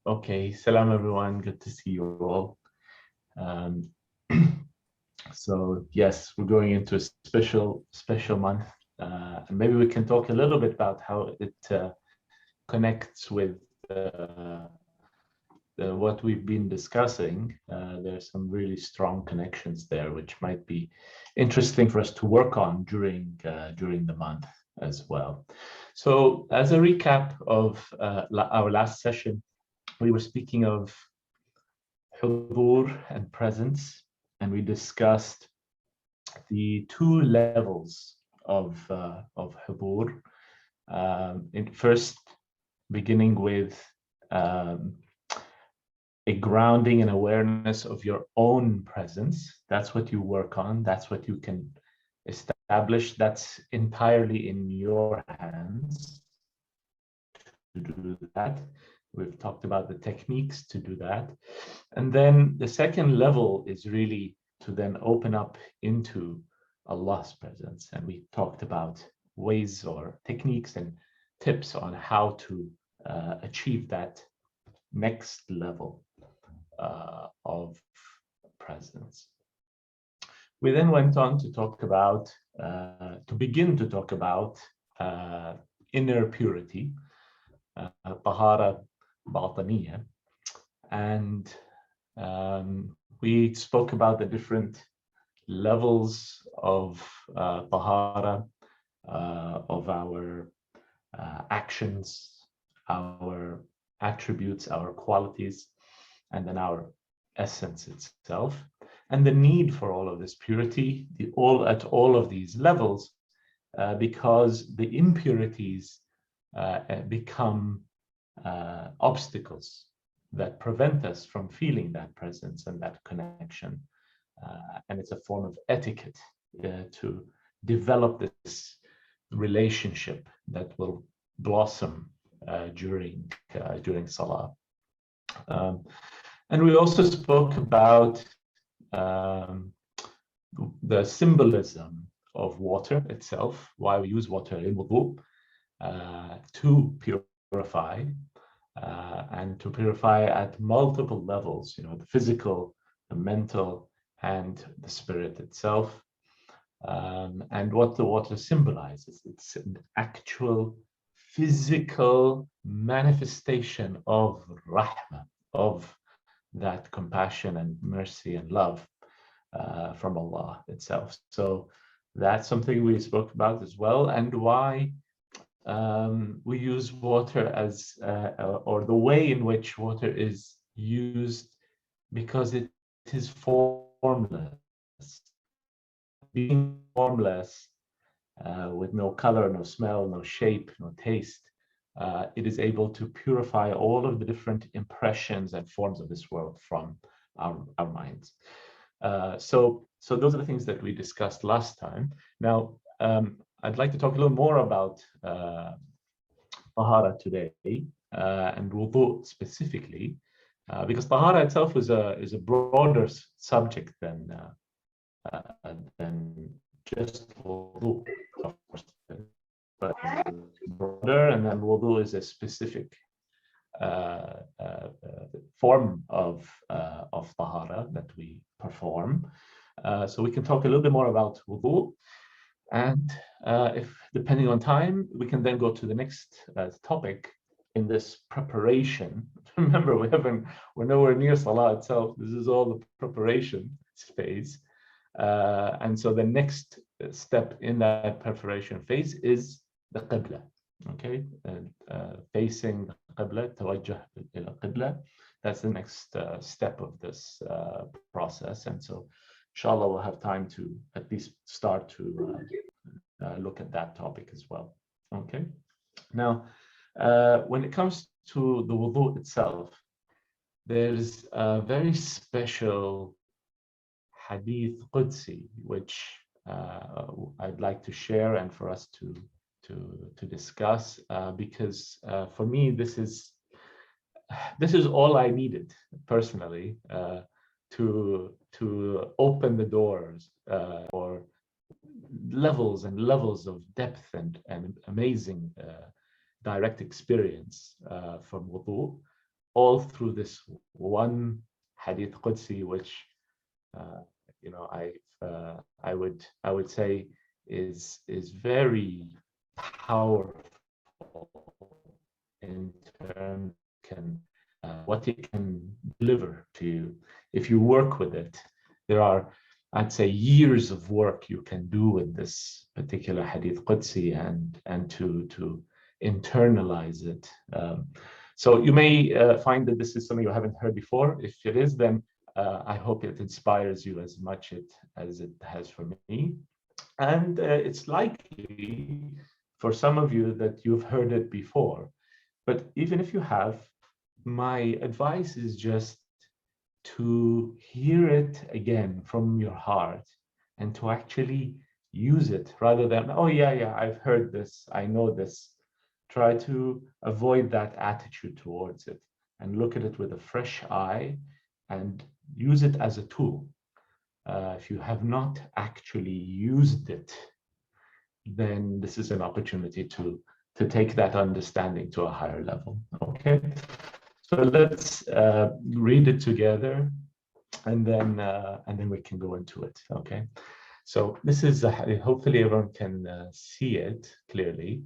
Okay, salam everyone. Good to see you all. Um, so yes, we're going into a special month, and maybe we can talk a little bit about how it connects with what we've been discussing. There's some really strong connections there, which might be interesting for us to work on during the month as well. So, as a recap of our last session, we were speaking of hudur and presence, and we discussed the two levels of hudur. In first, beginning with a grounding and awareness of your own presence. That's what you work on. That's what you can establish. That's entirely in your hands to do that. We've talked about the techniques to do that. And then the second level is really to then open up into Allah's presence. And we talked about ways or techniques and tips on how to achieve that next level of presence. We then went on to talk about, begin to talk about inner purity, tahara bataniya, and we spoke about the different levels of tahara, of our actions, our attributes, our qualities, and then our essence itself, and the need for all of this purity, at all of these levels, because the impurities become obstacles that prevent us from feeling that presence and that connection. And it's a form of etiquette to develop this relationship that will blossom during Salah. And we also spoke about the symbolism of water itself, why we use water in wudu to purify, and to purify at multiple levels, the physical, the mental, and the spirit itself. And what the water symbolizes. It's an actual physical manifestation of rahmah, of that compassion and mercy and love from Allah itself. So that's something we spoke about as well, and why we use water as, or the way in which water is used, because it is formless. Being formless, with no color, no smell, no shape, no taste, it is able to purify all of the different impressions and forms of this world from our minds. So those are the things that we discussed last time. Now, I'd like to talk a little more about tahara today, and wudu specifically, because tahara itself is a broader subject than just wudu, of course, but broader, and then wudu is a specific form of tahara that we perform. So we can talk a little bit more about wudu, and if depending on time, we can then go to the next topic in this preparation. Remember, we're nowhere near Salah itself. This is all the preparation phase. And so the next step in that preparation phase is the qibla. Okay, and facing the qibla, tawajjuh ila qibla. That's the next step of this process. And so, inshallah, we'll have time to at least start to look at that topic as well. Okay. Now, when it comes to the wudu itself, there's a very special hadith Qudsi, which I'd like to share and for us to discuss, because for me this is all I needed personally to open the doors for levels and levels of depth and amazing direct experience from wudu, all through this one Hadith Qudsi, which you know, I would say is very powerful in terms can what it can deliver to you if you work with it. There are, I'd say, years of work you can do with this particular Hadith Qudsi and to internalize it. So you may find that this is something you haven't heard before. If it is, then I hope it inspires you as much as it has for me. And it's likely for some of you that you've heard it before. But even if you have, my advice is just to hear it again from your heart and to actually use it rather than, oh yeah, I've heard this, I know this. Try to avoid that attitude towards it and look at it with a fresh eye and use it as a tool. If you have not actually used it, then this is an opportunity to take that understanding to a higher level. Okay, so let's read it together, and then we can go into it. Okay, so this is hopefully everyone can see it clearly.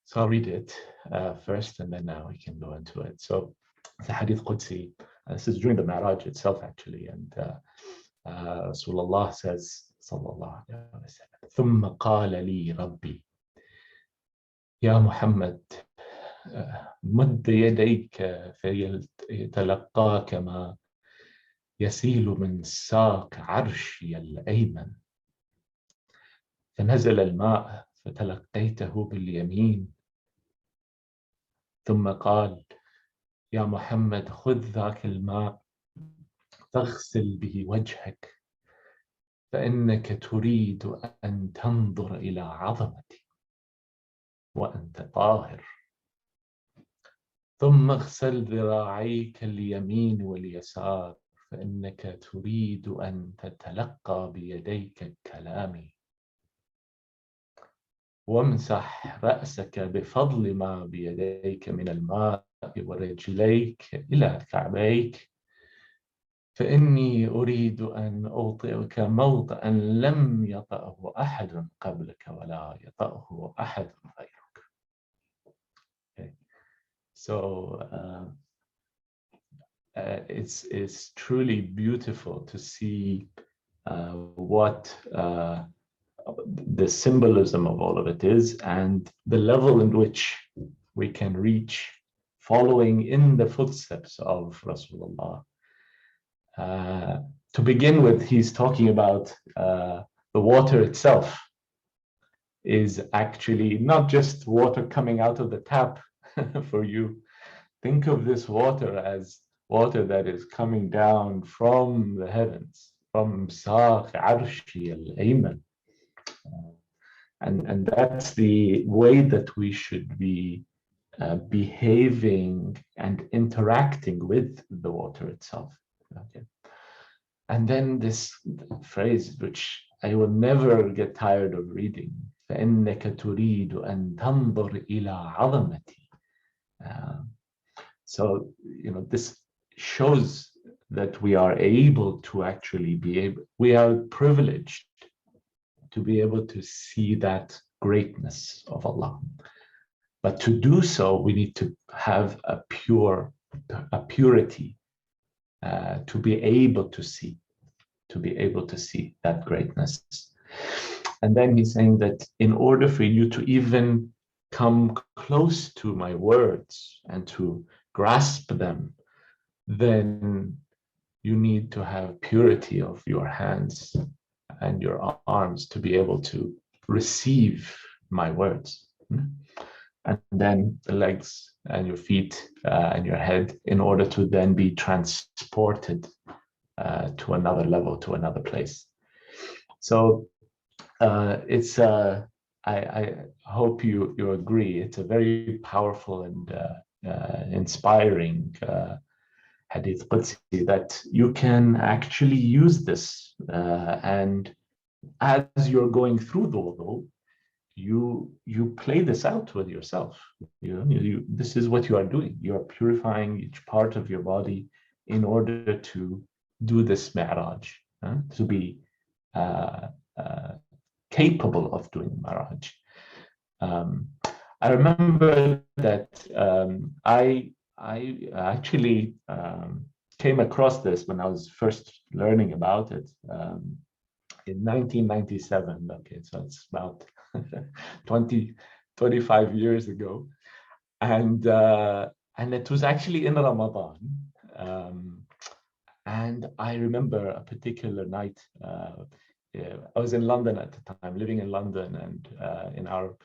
So I'll read it first, and then now we can go into it. So the Hadith Qudsi, this is during the Mi'raj itself, actually, and Rasulullah says, Sallallahu Alaihi Wasallam, ثم قال لي ربي يا محمد مد يديك فيتلقاك ما يسيل من ساق عرشي الأيمن فنزل الماء فتلقيته باليمين ثم قال يا محمد خذ ذاك الماء فاغسل به وجهك فإنك تريد أن تنظر إلى عظمتي وأنت طاهر ثم اغسل ذراعيك اليمين واليسار فإنك تريد أن تتلقى بيديك كلامي وامسح رأسك بفضل ما بيديك من الماء ورجليك إلى كعبيك فإني أريد أن أوطئك موطئا لم يطأه أحد قبلك ولا يطأه أحد غيرك. Okay. So it's truly beautiful to see what the symbolism of all of it is and the level in which we can reach following in the footsteps of Rasulullah. To begin with, he's talking about the water itself is actually not just water coming out of the tap for you. Think of this water as water that is coming down from the heavens, from Saq Arshi al-Ayman. And that's the way that we should be behaving and interacting with the water itself. Okay. And then this phrase, which I will never get tired of reading, فَإِنَّكَ تُرِيدُ أَن تَنظُرْ إِلَى عَظَمَتِي. So, you know, this shows that we are able to actually we are privileged to be able to see that greatness of Allah. But to do so, we need to have a purity to be able to see that greatness. And then he's saying that in order for you to even come close to my words and to grasp them, then you need to have purity of your hands and your arms to be able to receive my words. And then the legs and your feet and your head in order to then be transported to another level, to another place. So it's I hope you agree. It's a very powerful and inspiring Hadith Qudsi that you can actually use this and as you're going through the wudu, you play this out with yourself. This is what you are doing. You are purifying each part of your body in order to do this mi'raj, to be uh, uh, capable of doing mi'raj. I remember that I actually came across this when I was first learning about it in 1997. Okay, so it's about 25 years ago, and it was actually in Ramadan. And I remember a particular night. I was in London at the time, living in London, and in our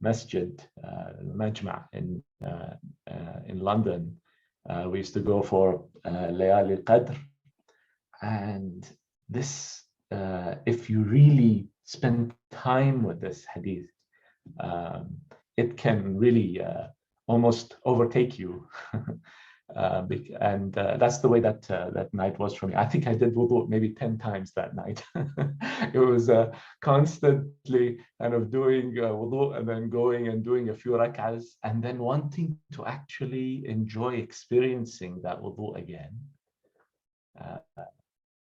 masjid, Majma in London, we used to go for Layali Qadr. And this, if you really spend time with this hadith, it can really almost overtake you. And that's the way that that night was for me. I think I did wudu maybe 10 times that night. It was constantly kind of doing wudu and then going and doing a few rak'ahs and then wanting to actually enjoy experiencing that wudu again.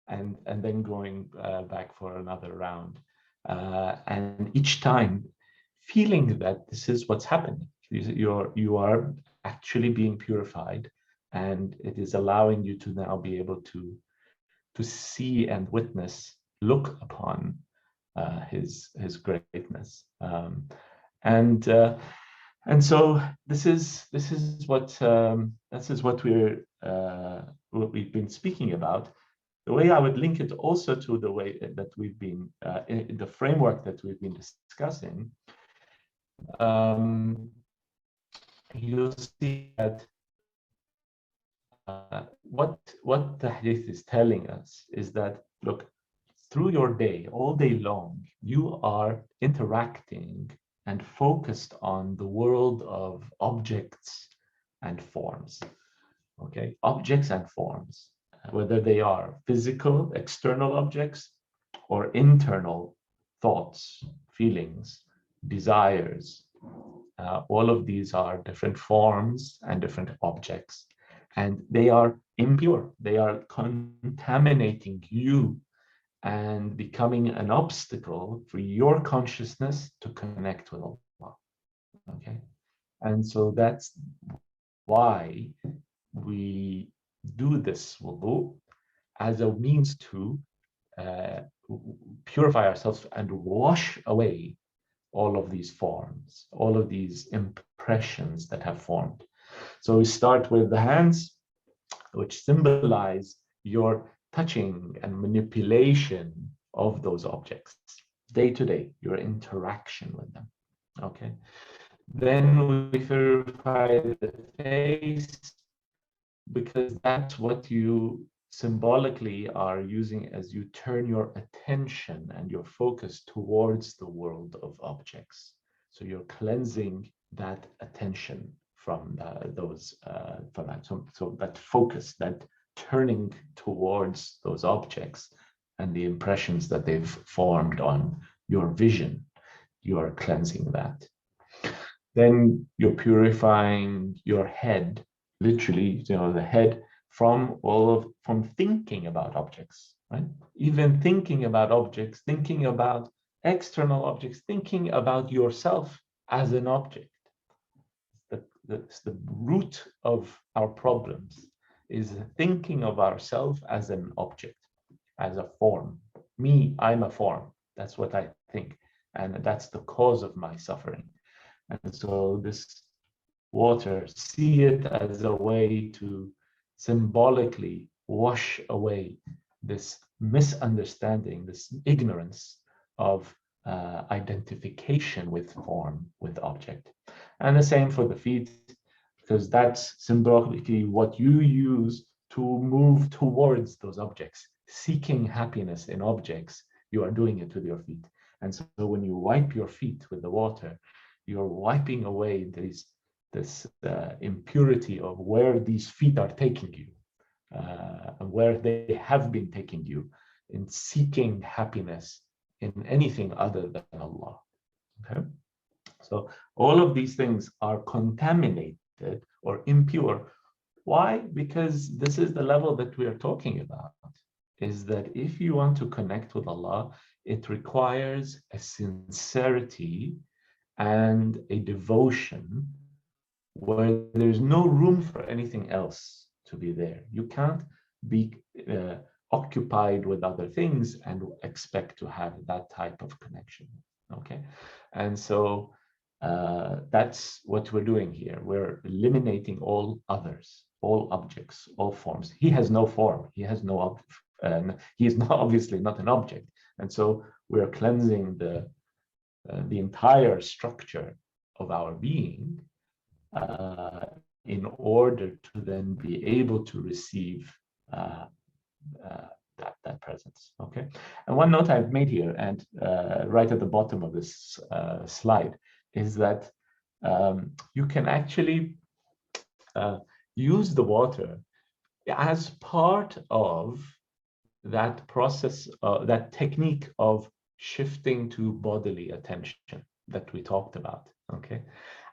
And then going back for another round. And each time feeling that this is what's happening. You are actually being purified, and it is allowing you to now be able to see and witness, look upon his greatness. And so this is what what we've been speaking about. The way I would link it also to the way that we've been in the framework that we've been discussing, you'll see that what the hadith is telling us is that, look, through your day, all day long, you are interacting and focused on the world of objects and forms. Okay, objects and forms, whether they are physical, external objects, or internal thoughts, feelings, desires. All of these are different forms and different objects, and they are impure. They are contaminating you and becoming an obstacle for your consciousness to connect with Allah. Okay, and so that's why we do this wudu as a means to purify ourselves and wash away all of these forms, all of these impressions that have formed. So we start with the hands, which symbolize your touching and manipulation of those objects day to day, your interaction with them. Okay. Then we purify the face, because that's what you symbolically are using as you turn your attention and your focus towards the world of objects. So you're cleansing that attention from those from that. So that focus, that turning towards those objects and the impressions that they've formed on your vision, you are cleansing that. Then you're purifying your head, literally, the head from thinking about objects, right? Even thinking about objects, thinking about external objects, thinking about yourself as an object. That's the root of our problems, is thinking of ourselves as an object, as a form. Me, I'm a form. That's what I think. And that's the cause of my suffering. And so this water, see it as a way to symbolically wash away this misunderstanding, this ignorance of identification with form, with object. And the same for the feet, because that's symbolically what you use to move towards those objects. Seeking happiness in objects, you are doing it with your feet. And so when you wipe your feet with the water, you're wiping away this impurity of where these feet are taking you, where they have been taking you in seeking happiness in anything other than Allah. Okay. So all of these things are contaminated or impure. Why? Because this is the level that we are talking about, is that if you want to connect with Allah, it requires a sincerity and a devotion where there's no room for anything else to be there. You can't be occupied with other things and expect to have that type of connection. Okay, and so that's what we're doing here. We're eliminating all others, all objects, all forms. He has no form. He has no he is not, obviously not an object, and so we're cleansing the entire structure of our being in order to then be able to receive that presence. Okay, and one note I've made here, and right at the bottom of this slide, is that you can actually use the water as part of that process, that technique of shifting to bodily attention that we talked about. Okay,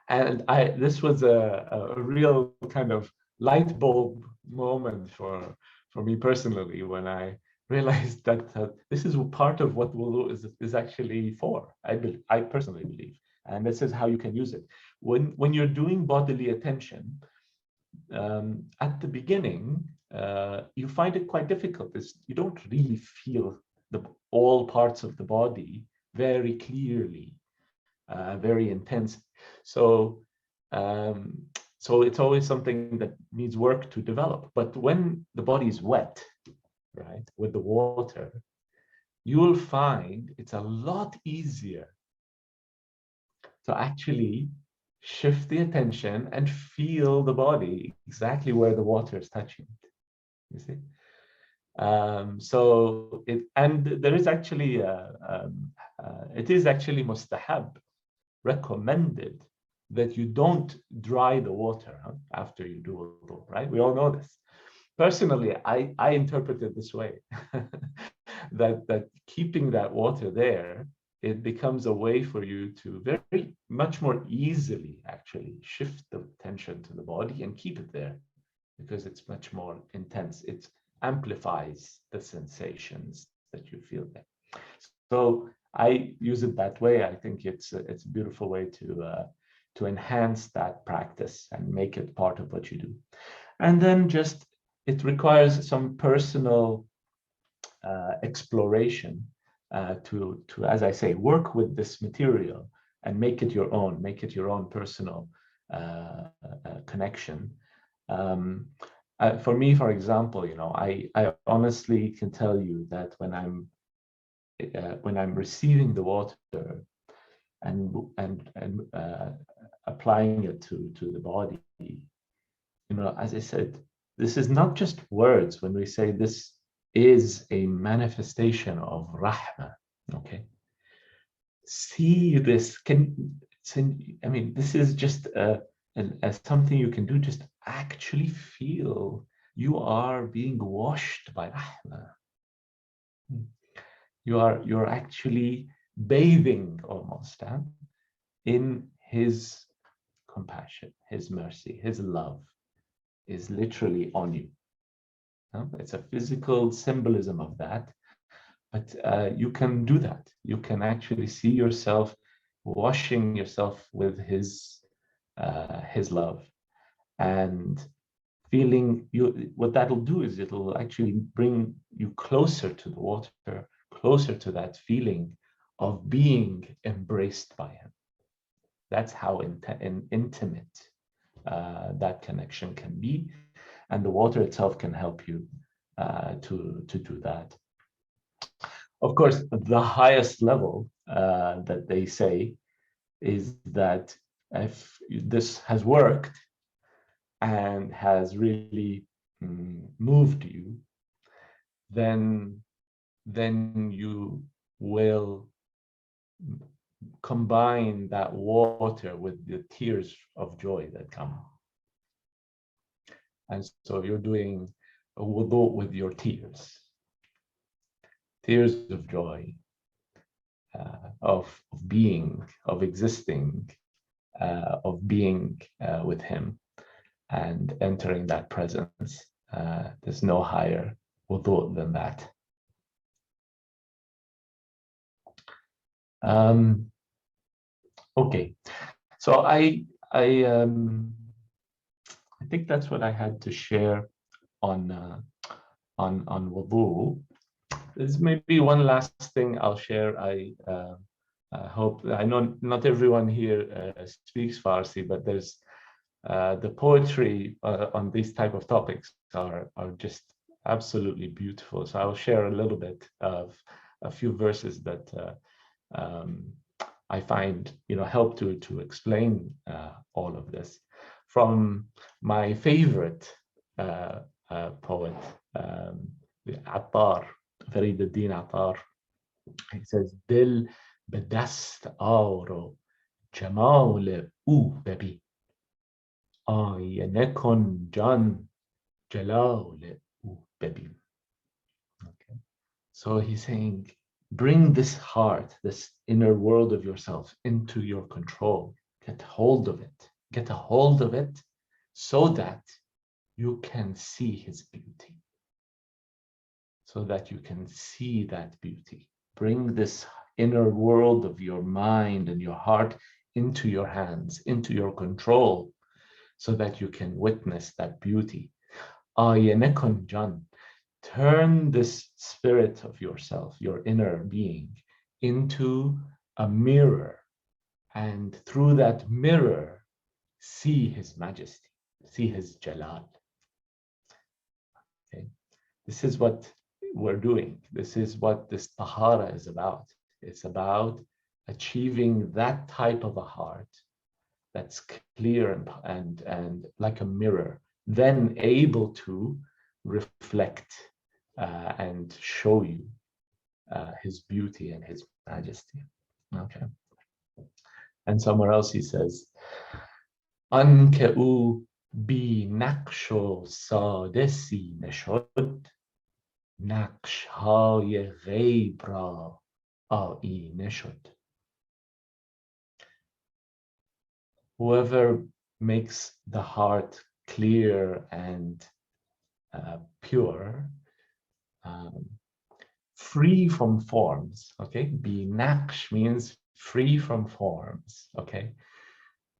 and this was a real kind of light bulb moment for me personally when I realized that this is part of what WUDHU is actually for. I personally believe, and this is how you can use it. When you're doing bodily attention, at the beginning, you find it quite difficult. You don't really feel all parts of the body very clearly, very intense. So it's always something that needs work to develop. But when the body is wet, right, with the water, you will find it's a lot easier to actually shift the attention and feel the body exactly where the water is touching it. You see? So there is actually it is actually mustahab, recommended, that you don't dry the water after you do wudu, right? We all know this. Personally, I interpret it this way, that keeping that water there, it becomes a way for you to very much more easily actually shift the attention to the body and keep it there, because it's much more intense. It amplifies the sensations that you feel there. So I use it that way. I think it's a beautiful way to enhance that practice and make it part of what you do. And then just it requires some personal exploration to, as I say, work with this material and make it your own personal connection. For me, for example, I honestly can tell you that when I'm receiving the water and applying it to the body, as I said, this is not just words. When we say this is a manifestation of rahmah, okay? See this, this is just as something you can do. Just actually feel you are being washed by rahmah. You're actually bathing almost in his compassion, his mercy, his love is literally on you. It's a physical symbolism of that, but you can do that. You can actually see yourself washing yourself with his love, and feeling what that'll do is it'll actually bring you closer to the water, closer to that feeling of being embraced by him. That's how intimate that connection can be, and the water itself can help you to do that. Of course, the highest level that they say is that if this has worked and has really moved you, then you will combine that water with the tears of joy that come. And so you're doing a wudu with your tears of joy, of being, of existing, of being with him and entering that presence. There's no higher wudu than that. Okay, so I think that's what I had to share on wudu. There's maybe one last thing I'll share. I hope, I know not everyone here speaks Farsi, but there's the poetry on these type of topics are just absolutely beautiful. So I'll share a little bit of a few verses that I find, help to explain all of this. From my favorite poet, Attar, Farid al-Din Attar. He says, Dil bedast aro jamal ou bebi. آینه کن جان جلال او ببین. Okay. So he's saying, bring this heart, this inner world of yourself into your control. Get hold of it. Get a hold of it so that you can see his beauty. So that you can see that beauty. Bring this inner world of your mind and your heart into your hands, into your control, so that you can witness that beauty. آینه کن جان. Turn this spirit of yourself, your inner being, into a mirror, and through that mirror, see his majesty, see his jalal. Okay. This is what we're doing. This is what this tahara is about. It's about achieving that type of a heart that's clear and like a mirror, then able to reflect and show you his beauty and his majesty. Okay. And somewhere else he says, Anke u bi naqsho sade sine shod, naqsh hay ghayb ra aine shod. Whoever makes the heart clear and pure, free from forms, okay? Be naqsh means free from forms, okay?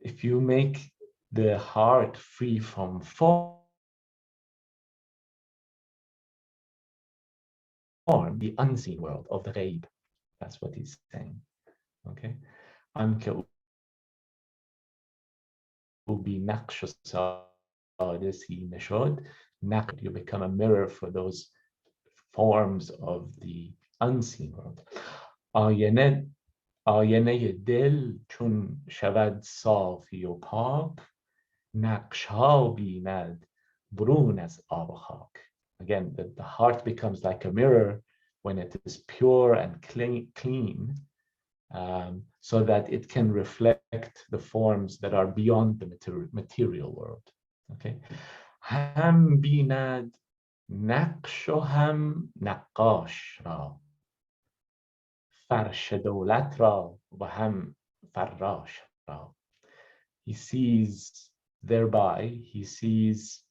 If you make the heart free from form, the unseen world of the ghaib, that's what he's saying, okay? Be naqsh you become a mirror for those forms of the unseen world. آینه دل چون شود صافی و پاک، نقش ها بیند برون از آب و خاک. Again, the heart becomes like a mirror when it is pure and clean, so that it can reflect the forms that are beyond the material world. Okay. هم بیند نقش و هم نقاش را، فرش دولت را و هم فراش را. He sees thereby, he sees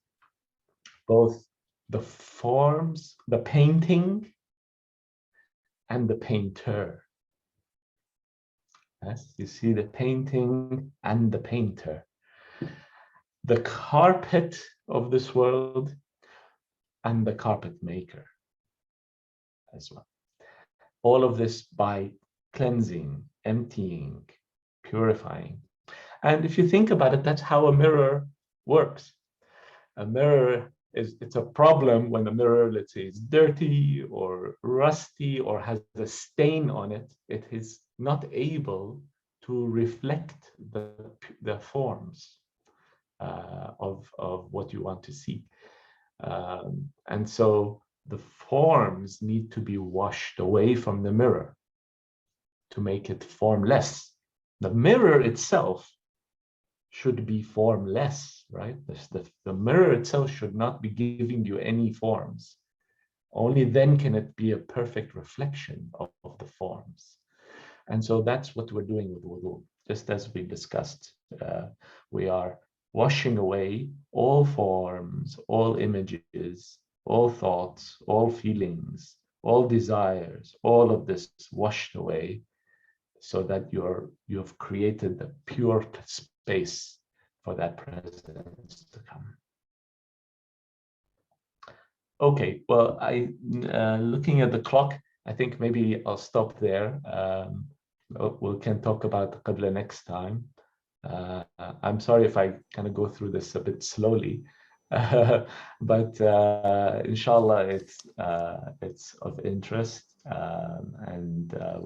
both the forms, the painting, and the painter. Yes, you see the painting and the painter. The carpet of this world and the carpet maker as well. All of this by cleansing, emptying, purifying. And if you think about it, that's how a mirror works. A mirror it's a problem when the mirror, let's say, is dirty or rusty or has a stain on it. It is not able to reflect the forms of what you want to see. And so the forms need to be washed away from the mirror to make it formless. The mirror itself should be formless, right? The mirror itself should not be giving you any forms. Only then can it be a perfect reflection of the forms. And so that's what we're doing with wudu, just as we discussed We are washing away all forms, all images, all thoughts, all feelings, all desires, all of this washed away, so that you've created the pure space for that presence to come. Okay, well, looking at the clock, I think maybe I'll stop there. We can talk about the Qibla next time. I'm sorry if I kind of go through this a bit slowly, but inshallah it's of interest, and